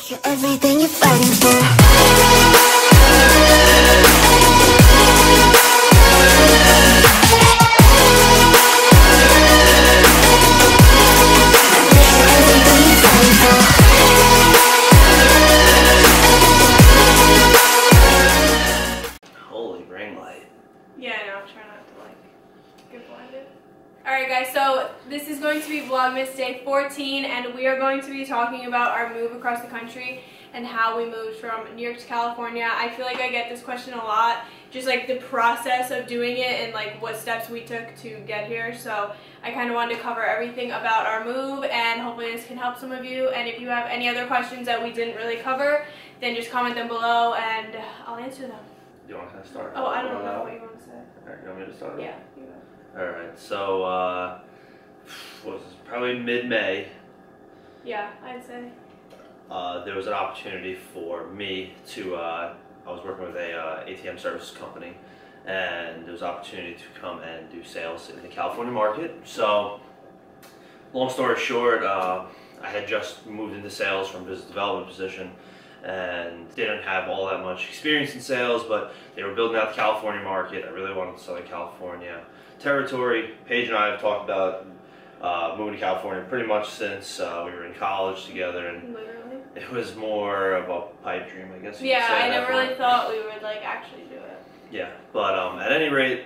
You're everything you're fighting for. Holy ring light. Yeah, I know, I'm trying not to get blinded. Alright guys, so this is going to be Vlogmas Day 14 and we are going to be talking about our move across the country and how we moved from New York to California. I feel like I get this question a lot, just like the process of doing it and like what steps we took to get here. So I kind of wanted to cover everything about our move and hopefully this can help some of you. And if you have any other questions that we didn't really cover, then just comment them below and I'll answer them. Do you want to kind of start? Oh, I don't know what you want to say. Alright, you want me to start? Yeah, you go. Alright, so, what was this? Probably mid-May. Yeah, I'd say. There was an opportunity for me to, I was working with a ATM services company, and there was an opportunity to come and do sales in the California market. So, long story short, I had just moved into sales from business development position and didn't have all that much experience in sales, but they were building out the California market. I really wanted Southern California territory. Paige and I have talked about moving to California pretty much since we were in college together, and Literally. it was more of a pipe dream, I guess you Yeah, could say I at that never really point. thought we would like actually do it. Yeah, but at any rate,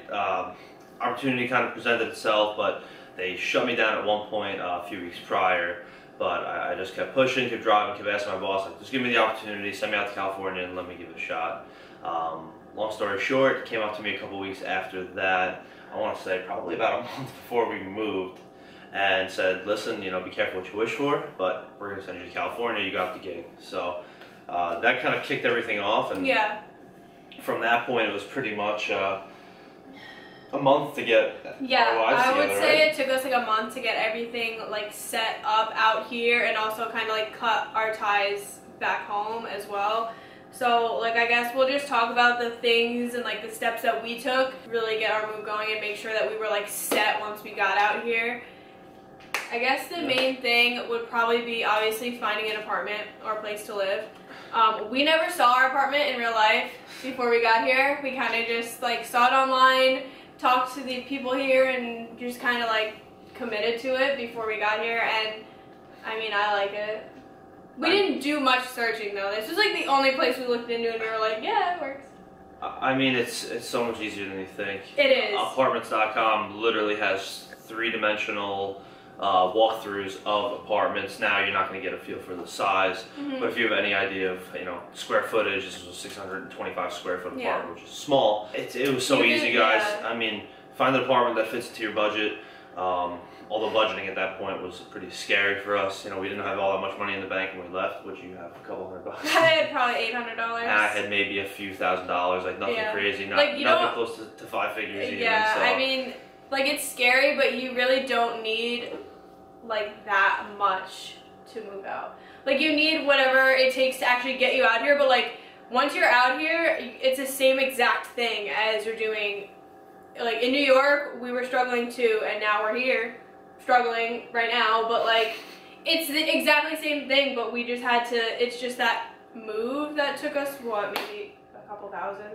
opportunity kind of presented itself, but they shut me down at one point a few weeks prior. But I just kept pushing, kept driving, kept asking my boss, like, just give me the opportunity, send me out to California and let me give it a shot. Long story short, came up to me a couple weeks after that, I want to say probably about a month before we moved, and said, listen, you know, be careful what you wish for, but we're going to send you to California, you got the gig. So that kind of kicked everything off, and yeah. From that point it was pretty much a month to get Yeah, our lives I would together, say right? it took us like a month to get everything like set up out here and also kind of like cut our ties back home as well. So like I guess we'll just talk about the things and like the steps that we took to really get our move going and make sure that we were like set once we got out here. I guess the main thing would probably be obviously finding an apartment or a place to live. We never saw our apartment in real life before we got here. We kind of just like saw it online, talked to the people here, and just kind of like committed to it before we got here. And I mean, I like it. We didn't do much searching though. This was like the only place we looked into and we were like, yeah, it works. I mean, it's so much easier than you think. It is. Apartments.com literally has three-dimensional walkthroughs of apartments. Now you're not going to get a feel for the size, but if you have any idea of, you know, square footage, this was a 625 square foot apartment, which is small. It was so easy, guys. Yeah. I mean, find an apartment that fits into your budget. Although budgeting at that point was pretty scary for us. You know, we didn't have all that much money in the bank when we left, which you have a couple $100. I had probably $800. And I had maybe a few $1,000s, like nothing crazy, nothing close to 5 figures even. Yeah, so. I mean, like it's scary, but you really don't need like that much to move out. Like you need whatever it takes to actually get you out here, but like once you're out here, it's the same exact thing as you're doing. Like in New York, we were struggling too, and now we're here struggling right now, but like it's the exactly same thing, but we just had to, it's just that move that took us, what, maybe a couple thousand?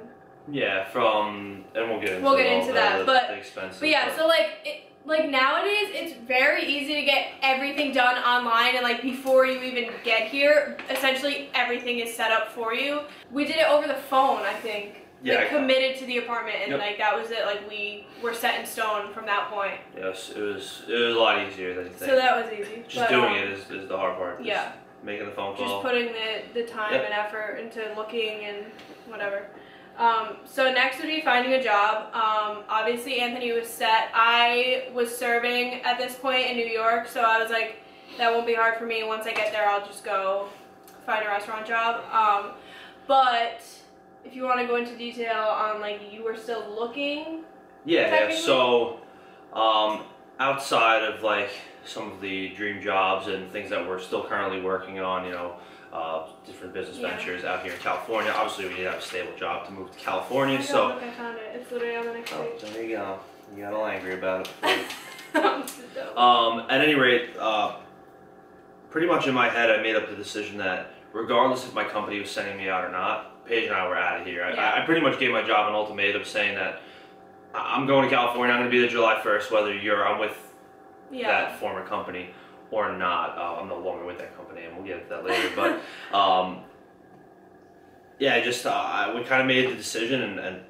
Yeah, and we'll get into that, the expenses. But yeah, so like nowadays it's very easy to get everything done online, and like before you even get here, essentially everything is set up for you. We did it over the phone, I think. Yeah, like committed to the apartment, and yep. like that was it. Like we were set in stone from that point. Yes, it was a lot easier than you think. So that was easy. Just doing it is the hard part. Just yeah. making the phone call. Just putting the time and effort into looking and whatever. So next would be finding a job. Obviously Anthony was set. I was serving at this point in New York, so I was like, that won't be hard for me. Once I get there, I'll just go find a restaurant job. But if you want to go into detail on like you were still looking. Yeah. So outside of like some of the dream jobs and things that we're still currently working on, you know, different business ventures out here in California. Obviously, we need to have a stable job to move to California. Oh, look, I found it. It's literally on the next page. There you go. You got all angry about it. I'm so dumb. At any rate, pretty much in my head, I made up the decision that regardless if my company was sending me out or not, Paige and I were out of here. I pretty much gave my job an ultimatum saying that I'm going to California, I'm going to be there July 1st, whether I'm with that former company or not. I'm no longer with that company, and we'll get into that later. But we kind of made the decision, and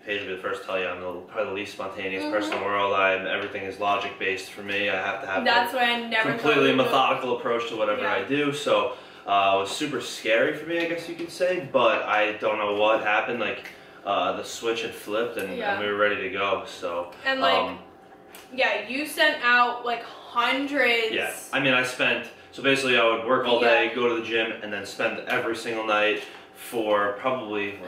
Paige will be the first to tell you I'm probably the least spontaneous person in the world. Everything is logic based for me. I have to have a completely methodical approach to whatever I do. So it was super scary for me, I guess you could say. But I don't know what happened. Like the switch had flipped, and we were ready to go. So you sent out like hundreds. Yeah, I mean, so basically I would work all day, go to the gym, and then spend every single night for probably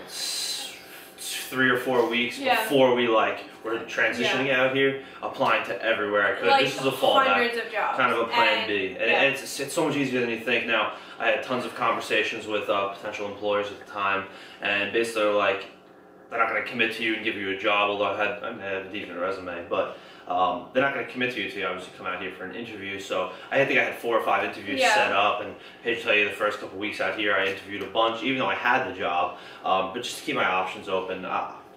3 or 4 weeks before we were transitioning out here, applying to everywhere I could. Like this is a fallback, hundreds of jobs. Kind of a plan B. And it's so much easier than you think. Now, I had tons of conversations with potential employers at the time, and basically they're like, they're not going to commit to you and give you a job, although I had a decent resume, but they're not going to commit to you until you obviously come out here for an interview. So I think I had 4 or 5 interviews set up, and Paige will tell you the first couple weeks out here I interviewed a bunch, even though I had the job, but just to keep my options open.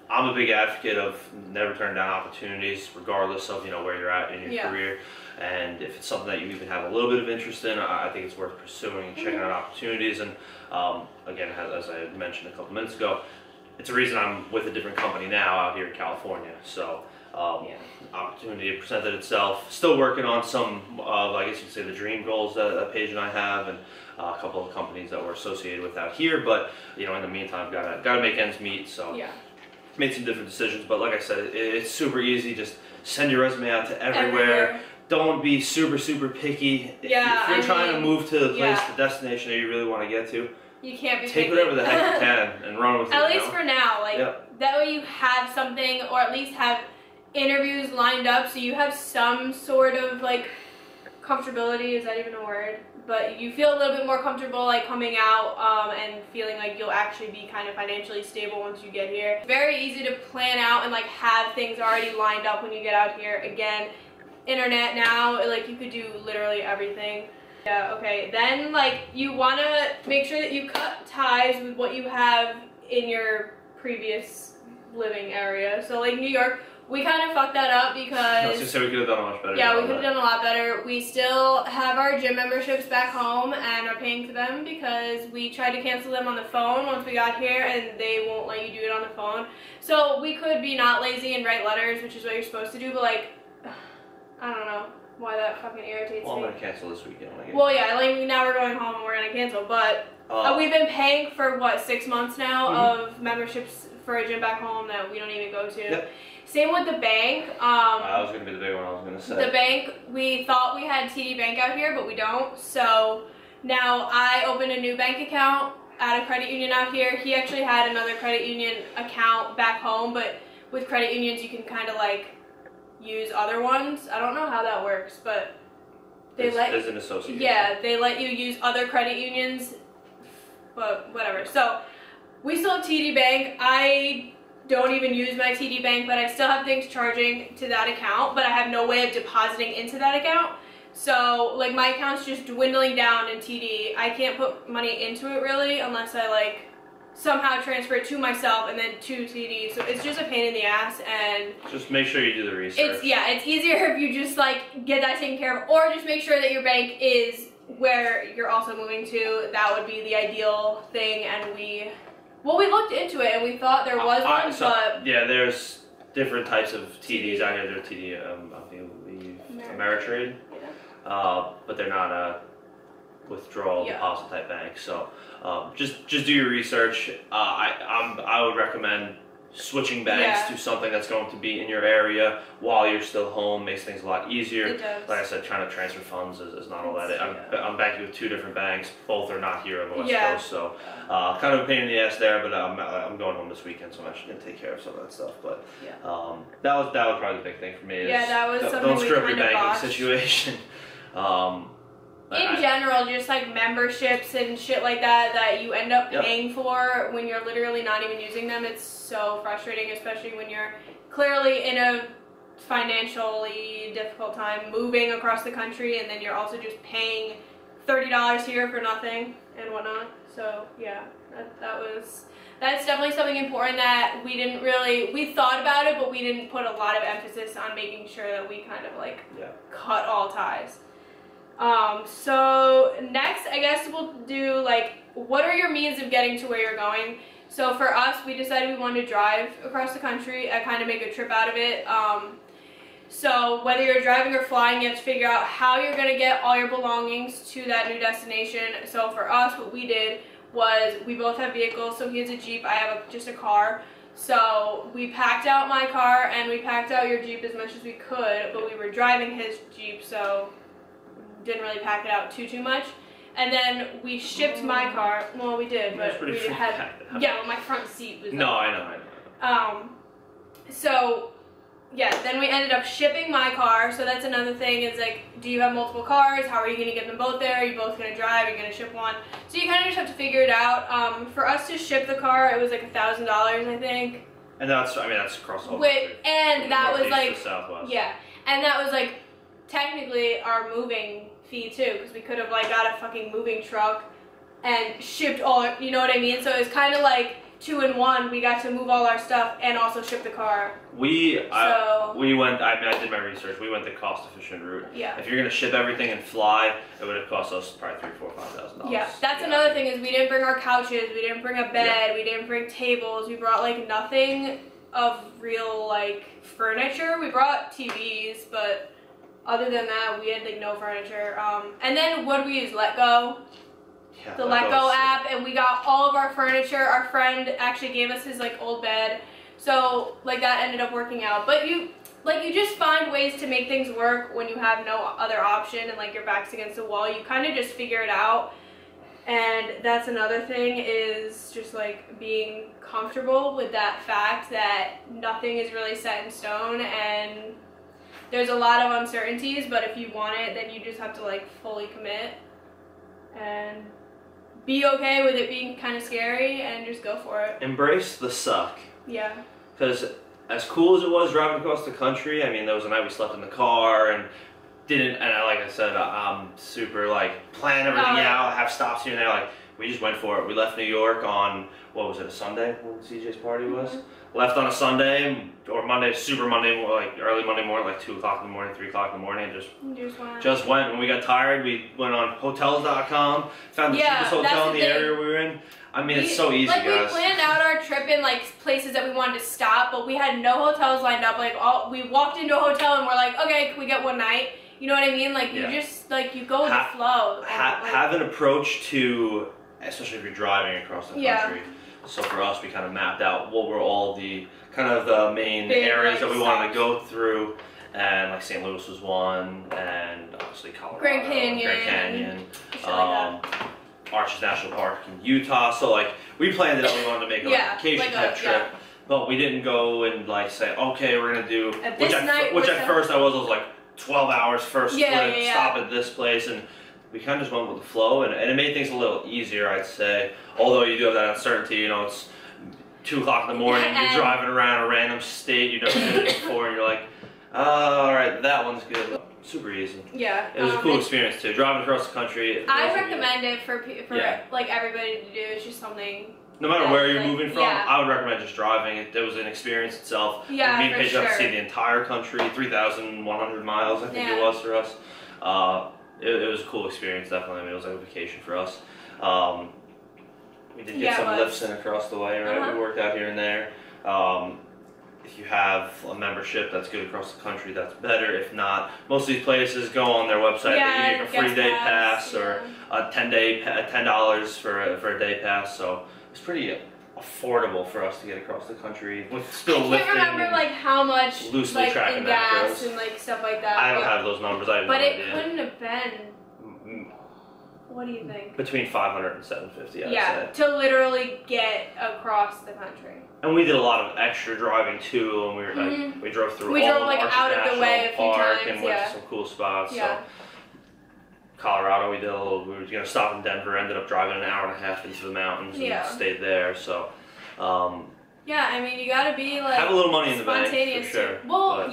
I'm a big advocate of never turning down opportunities, regardless of where you're at in your career. And if it's something that you even have a little bit of interest in, I think it's worth pursuing and checking out opportunities. And again, as I mentioned a couple minutes ago, it's a reason I'm with a different company now out here in California. So opportunity presented itself. Still working on some I guess you could say the dream goals that Paige and I have, and a couple of companies that we're associated with out here. But in the meantime, gotta make ends meet. So made some different decisions. But like I said, it's super easy. Just send your resume out to everywhere. Don't be super picky. If you're trying to move to the place, the destination that you really want to get to, you can't be take whatever the heck you can and run with it. At least for now, that way you have something, or at least have interviews lined up, so you have some sort of comfortability. Is that even a word? But you feel a little bit more comfortable coming out and feeling like you'll actually be kind of financially stable once you get here. It's very easy to plan out and have things already lined up when you get out here. Again, internet now, you could do literally everything. Then you want to make sure that you cut ties with what you have in your previous living area. So New York, we kind of fucked that up because I was gonna say we could have done much better. Yeah, we could have done a lot better. We still have our gym memberships back home and are paying for them because we tried to cancel them on the phone once we got here, and they won't let you do it on the phone. So we could be not lazy and write letters, which is what you're supposed to do, but I don't know why that fucking irritates me. I'm gonna cancel this weekend. Well, now we're going home and we're gonna cancel, but we've been paying for what, 6 months now of memberships for a gym back home that we don't even go to. Yep. Same with the bank. That was going to be the big one I was going to say. The bank, we thought we had TD Bank out here, but we don't. So now I opened a new bank account at a credit union out here. He actually had another credit union account back home, but with credit unions you can kind of use other ones. I don't know how that works, but there's an association. Yeah, they let you use other credit unions, but whatever. So we still have TD Bank. I don't even use my TD Bank, but I still have things charging to that account, but I have no way of depositing into that account. So my account's just dwindling down in TD. I can't put money into it really unless I somehow transfer it to myself and then to TD. So it's just a pain in the ass, and just make sure you do the research. It's easier if you just get that taken care of, or just make sure that your bank is where you're also moving to. That would be the ideal thing. And we looked into it and we thought there was one, but there's different types of TDs out here. They're TD, Ameritrade, but they're not a withdrawal deposit type bank. So just do your research. I would recommend switching banks to something that's going to be in your area while you're still home. Makes things a lot easier. It does. Like I said, trying to transfer funds is not all that. I'm banking with 2 different banks. Both are not here on the West Coast, so kind of a pain in the ass there. But I'm going home this weekend, so I'm actually gonna take care of some of that stuff. But that was probably the big thing for me. That was something don't screw up we your kind of banking botched. situation. In general, just memberships and shit like that you end up paying for when you're literally not even using them. It's so frustrating, especially when you're clearly in a financially difficult time moving across the country, and then you're also just paying $30 here for nothing and whatnot. So yeah, that's definitely something important that we thought about it, but we didn't put a lot of emphasis on making sure that we kind of like cut all ties. So next, I guess we'll do like, what are your means of getting to where you're going? So for us, we decided we wanted to drive across the country and kind of make a trip out of it. So whether you're driving or flying, you have to figure out how you're going to get all your belongings to that new destination. So for us, what we did was, we both have vehicles. So he has a Jeep, I have just a car. So we packed out my car and we packed out your Jeep as much as we could, but we were driving his Jeep, so didn't really pack it out too much. And then we shipped my car. Well, we did, but we had, well, my front seat was No, I know. So yeah, then we ended up shipping my car. So that's another thing, is like, do you have multiple cars? How are you going to get them both there? Are you both going to drive? Are you going to ship one? So you kind of just have to figure it out. For us to ship the car, it was like $1,000, I think. And that's, I mean, that's across the whole country. And that was like, Southwest. yeah, and that was like technically our moving fee too, because we could have like got a fucking moving truck and shipped all, you know what I mean? So it was kind of like 2 in 1. We got to move all our stuff and also ship the car. We went, I did my research. We went the cost efficient route. Yeah. If you're gonna ship everything and fly, it would have cost us probably $3,000, $4,000, $5,000. Yeah, that's another thing, is we didn't bring our couches, we didn't bring a bed, we didn't bring tables, we brought like nothing of real like furniture. We brought TVs, but other than that, we had like no furniture. And then what did we use? Let Go. Yeah, The Let Go app, and we got all of our furniture. Our friend actually gave us his like old bed, so like that ended up working out. But you just find ways to make things work when you have no other option and like your back's against the wall. You kind of just figure it out. And that's another thing, is just like being comfortable with that fact that nothing is really set in stone and there's a lot of uncertainties, but if you want it, then you just have to like fully commit and be okay with it being kind of scary and just go for it. Embrace the suck. Yeah. Because as cool as it was driving across the country, I mean, there was a night we slept in the car and like I said, I'm super like plan everything out, have stops here and there. Like, we just went for it. We left New York on, what was it, a Sunday when CJ's party was? Left on a Sunday or Monday, super Monday, like early Monday morning, like 2 o'clock in the morning, 3 o'clock in the morning, and just went. When we got tired, we went on hotels.com, found the cheapest hotel in the area we were in. I mean, it's so easy, like, guys. We planned out our trip in like places that we wanted to stop, but we had no hotels lined up. Like, we walked into a hotel and we're like, okay, can we get one night? You know what I mean? Like, you just, like, you go with the flow. Have an approach to, especially if you're driving across the country. So for us, we kind of mapped out what were all the kind of the main areas that we wanted to go through, and like St. Louis was one, and obviously Colorado, Grand Canyon, Arches National Park in Utah. So like we planned it out. We wanted to make a vacation type trip, but we didn't go and like say, okay, we're gonna do which at first I was like 12 hours first. We're gonna stop at this place, and we kind of just went with the flow, and it made things a little easier, I'd say. Although you do have that uncertainty, you know, it's 2 o'clock in the morning, you're driving around a random state you've never been in before, and you're like, oh, all right, that one's good. Super easy. Yeah. It was a cool experience too, driving across the country. I recommend it for like everybody to do. It's just something. No matter where you're moving from, I would recommend just driving. It was an experience itself. Yeah, me and Paige got to see the entire country, 3,100 miles, I think it was for us. It was a cool experience, definitely. I mean, it was like a vacation for us. We did get some lifts in across the way, right? We worked out here and there. If you have a membership that's good across the country, that's better. If not, most of these places go on their website. They give you a free day pass or a $10 for a day pass. So it's pretty affordable for us to get across the country with still lifting. I can't remember like how much loosely tracking in gas and like stuff like that. I don't have those numbers. I have no idea. But it couldn't have been. What do you think? Between 500 and 750, I'd say. To literally get across the country. And we did a lot of extra driving too, and we were like, we drove through all like out of the way a few times, and went to some cool spots. So Colorado, we were gonna stop in Denver, ended up driving an hour and a half into the mountains and stayed there. So yeah, I mean, you gotta be like have a little money in the bank for sure. Well,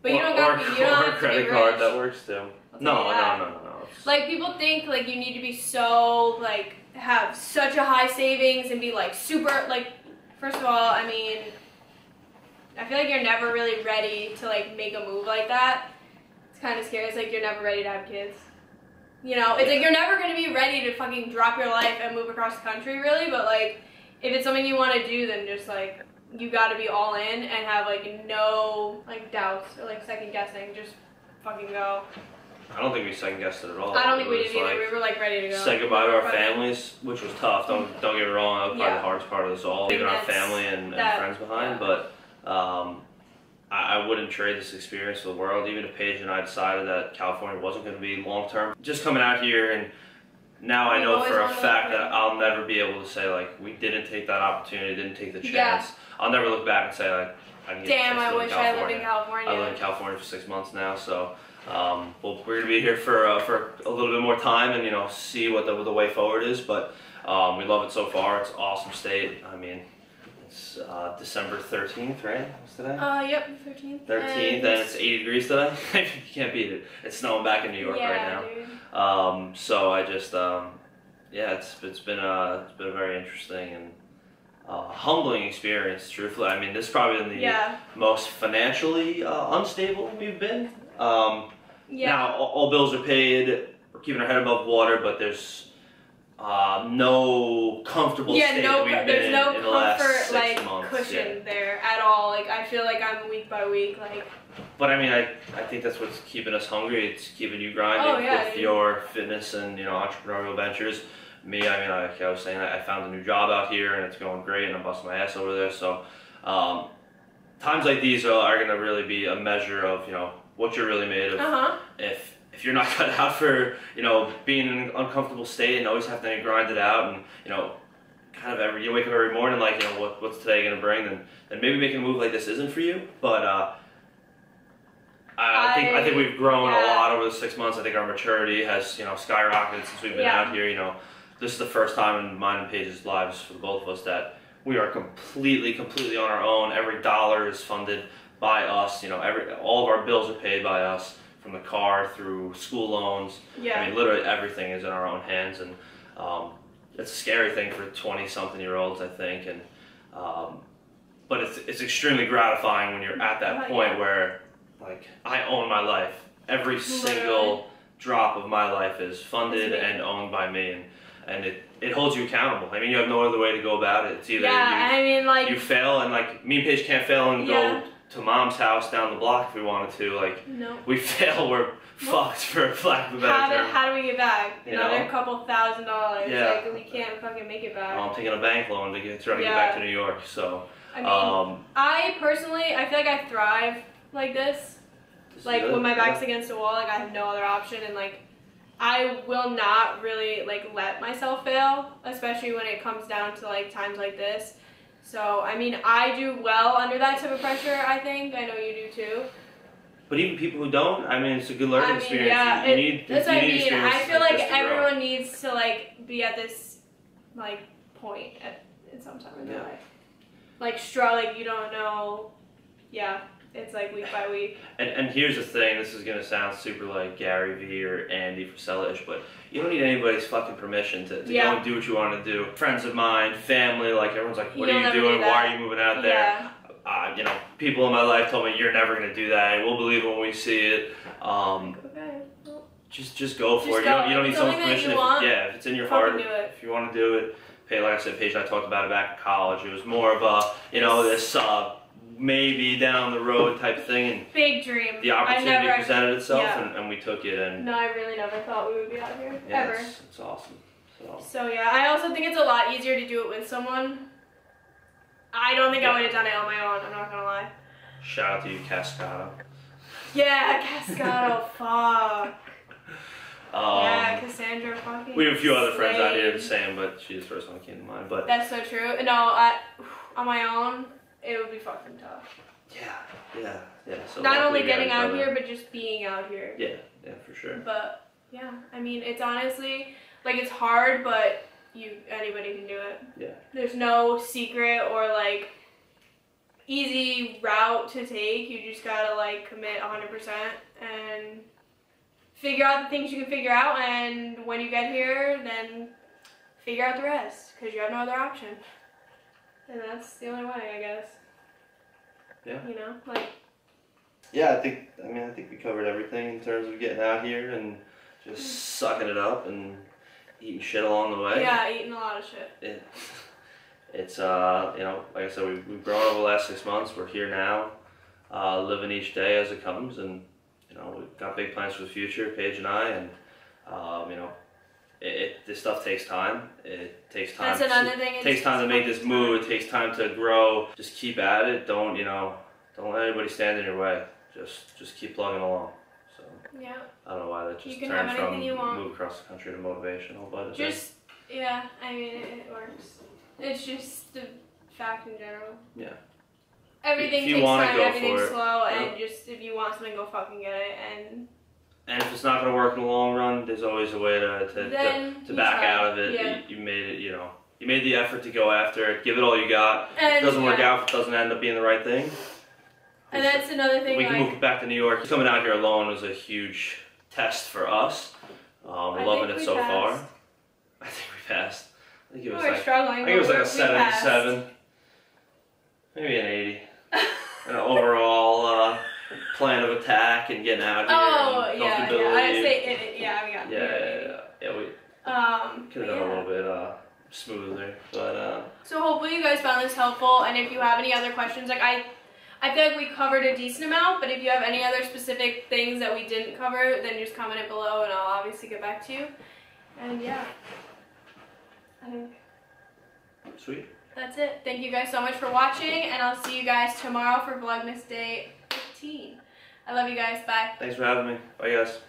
but you don't got to be, you don't have to be rich. Credit card, that works too. No. Like, people think like you need to be so like have such a high savings and be like super, like, first of all, I mean, I feel like you're never really ready to like make a move like that. It's kind of scary. It's like you're never ready to have kids. You know, it's like you're never going to be ready to fucking drop your life and move across the country, really. But like, if it's something you want to do, then just like, you got to be all in and have like no like doubts or like second guessing. Just fucking go. I don't think we second guessed it at all. I don't think we did either. Like, we were like ready to go. Said goodbye to our families, which was tough. Don't get me wrong. That was probably the hardest part of this all, leaving our family and friends behind. But I wouldn't trade this experience for the world. Even if Paige and I decided that California wasn't going to be long term, just coming out here, and now I know for a fact that I'll never be able to say like we didn't take that opportunity, didn't take the chance. Yeah. I'll never look back and say like I can get damn, I wish I lived in California. I live in California for 6 months now, so. Well, we're gonna be here for a little bit more time, and you know, see what the way forward is. But we love it so far. It's an awesome state. I mean, it's December 13th, right? What's today? Yep, 13th. 13th, and it's 80 degrees today. You can't beat it. It's snowing back in New York right now. Dude. So I just yeah, it's been a very interesting and humbling experience. Truthfully, I mean, this is probably been the most financially unstable we've been. Now, all bills are paid, we're keeping our head above water, but there's no comfortable state that we've been in the last 6 months. Cushion there at all. Like, I feel like I'm week by week, like. But I mean, I think that's what's keeping us hungry. It's keeping you grinding with your fitness and, you know, entrepreneurial ventures. Me, I mean, like I was saying, I found a new job out here and it's going great, and I'm busting my ass over there. So, times like these are going to really be a measure of, you know, what you're really made of. If you're not cut out for, you know, being in an uncomfortable state and always having to grind it out, and, you know, kind of you wake up every morning like, you know, what's today going to bring, then maybe making a move like this isn't for you. But I think we've grown a lot over the 6 months. I think our maturity has, you know, skyrocketed since we've been out here. You know, this is the first time in mine and Paige's lives for both of us that we are completely on our own. Every dollar is funded by us. You know, all of our bills are paid by us, from the car through school loans. I mean, literally everything is in our own hands, and it's a scary thing for 20-something-year-olds, I think. And but it's extremely gratifying when you're at that point where, like, I own my life. Every single drop of my life is funded and owned by me, and it holds you accountable. I mean, you have no other way to go about it. It's either you fail, and like me and Paige can't fail and go to mom's house down the block if we wanted to. Like, we fail, we're fucked, for lack of a better term. How do we get back? Another couple $1,000. Like, we can't fucking make it back. I'm taking a bank loan to try to get back to New York. So I mean, I personally, I feel like I thrive like this. Like, when my back's against the wall, like, I have no other option, and like, I will not really like let myself fail, especially when it comes down to like times like this. So, I mean, I do well under that type of pressure, I think. I know you do too. But even people who don't, I mean, it's a good learning experience. Yeah, that's what I mean. I feel like everyone needs to like be at this like point in some time in their life. Like, you don't know, it's like week by week. And here's the thing, this is going to sound super like Gary Vee or Andy from Sell-ish, but you don't need anybody's fucking permission to go and do what you want to do. Friends of mine, family, like, everyone's like, what are you doing? Why are you moving out there? You know, people in my life told me, you're never going to do that. We'll believe it when we see it. Just go for it. You don't need someone's permission. If it's in your heart, if you want to do it. Like I said, Paige and I talked about it back in college. It was more of a, you know, this maybe down the road type thing, and big dream. The opportunity presented itself, and we took it. And no, I really never thought we would be out here ever. It's awesome. So yeah, I also think it's a lot easier to do it with someone. I don't think I would have done it on my own. I'm not gonna lie. Shout out to you, Cascado. Yeah, Cascado. Fuck. Cassandra fucking. We have a few other friends out here the same, but she's the first one that came to mind. But that's so true. No, on my own, it would be fucking tough. Yeah. So not only getting out here, but just being out here. Yeah, for sure. But yeah, I mean, it's honestly like, it's hard, but anybody can do it. Yeah. There's no secret or like easy route to take. You just gotta like commit 100% and figure out the things you can figure out, and when you get here, then figure out the rest because you have no other option. And that's the only way, I guess. Yeah. You know, like. Yeah, I think we covered everything in terms of getting out here and just sucking it up and eating shit along the way. Yeah, eating a lot of shit. It's you know, like I said, we've grown over the last 6 months. We're here now, living each day as it comes, and you know, we've got big plans for the future, Paige and I, and you know, this stuff takes time. It takes time. That's another thing. It takes time to make this move. It takes time to grow. Just keep at it. Don't let anybody stand in your way. Just keep plugging along. So yeah. I don't know why that just You can turned have from anything you want. move across the country to motivational, but Just yeah, I mean it works. It's just the fact in general. Yeah. Everything If you takes wanna time, go everything's for it. slow, Yep. and just if you want something, go fucking get it. And if it's not going to work in the long run, there's always a way to back out of it. Yeah. You made it, you know. You made the effort to go after it. Give it all you got. And, if it doesn't work out, if it doesn't end up being the right thing. And that's another thing. We can move back to New York. Coming out here alone was a huge test for us. We're loving it so far. I think we passed. I think it was struggling. I think it was like a 77, maybe an 80. An overall plan of attack and getting out here. Oh and yeah. I'd say it. Yeah, we got. Yeah. We could have done a little bit smoother, but. So hopefully you guys found this helpful, and if you have any other questions, like I feel like we covered a decent amount, but if you have any other specific things that we didn't cover, then just comment it below, and I'll obviously get back to you. And yeah, I think. Sweet. That's it. Thank you guys so much for watching, and I'll see you guys tomorrow for Vlogmas Day 15. I love you guys. Bye. Thanks for having me. Bye, guys.